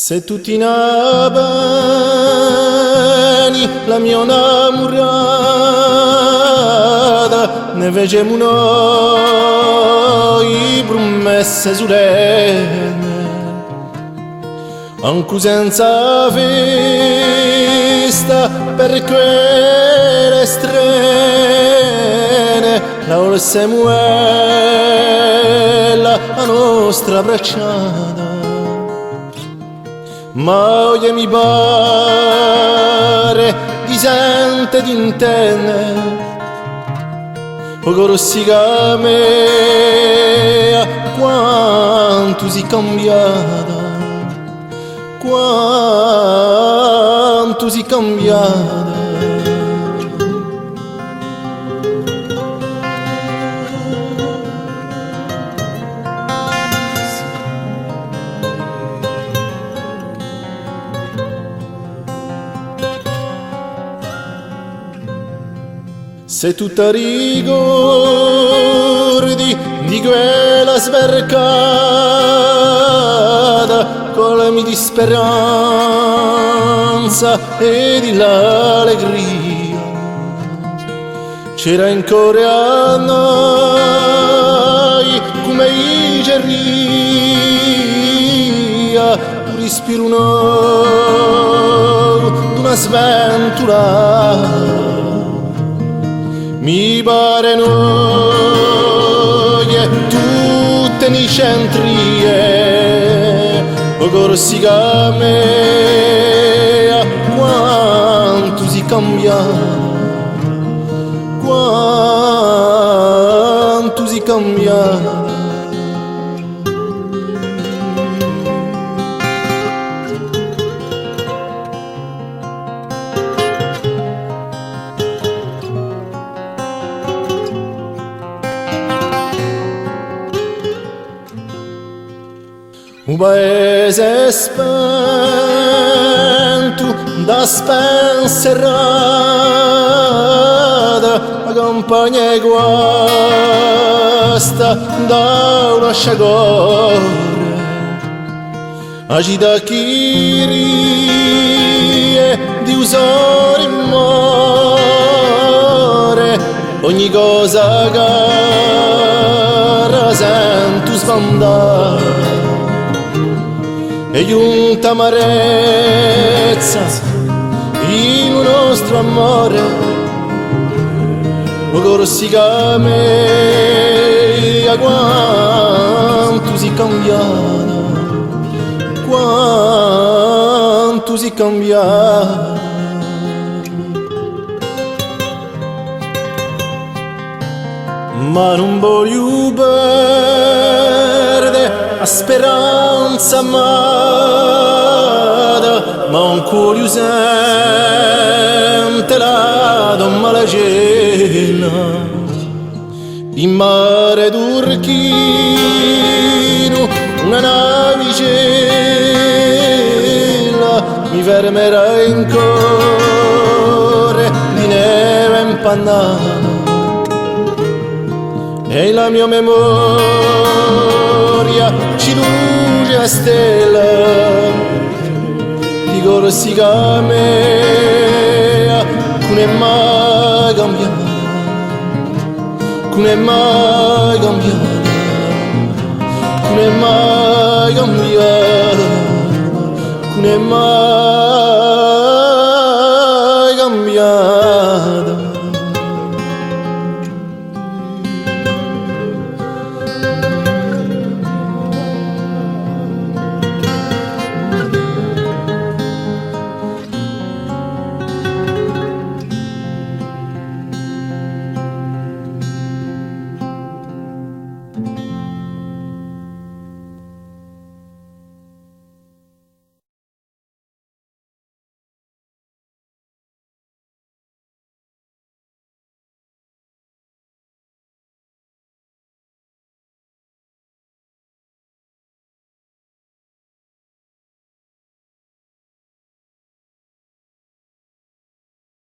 Se tu ti nabani la mia innamorata, ne facciamo noi promesse solenne, anche senza festa per quelle strene, la volessimo la nostra bracciata. Ma oggi mi pare di sente di intendere o corsica mea quanto si cambiata, quanto si cambiata. Se tu ti ricordi di quella svercata colmi di speranza e di l'allegria, c'era ancora a noi come i gerria un respiro nuovo d'una sventura. Mi pare noi e tutte le centrie o corsica mea quanto si cambiata, quanto si cambiata. Un paese spento da spensierata, la campagna è guasta da una sciagura, agita chi rie di usare in mare, ogni cosa cara sento sbandare. E giunta amarezza in un nostro amore, o corsica mea quanto si cambiata, quanto si cambiata. Ma non voglio perdere la speranza amata, ma un cuore sente la donna cena. In mare turchino una navicella mi fermerà in cuore di neve impannata, e la mia memoria ci luce a stella di corsica mea, non è mai cambiata, non è mai cambiata, non è mai cambiata, non è mai cambiata.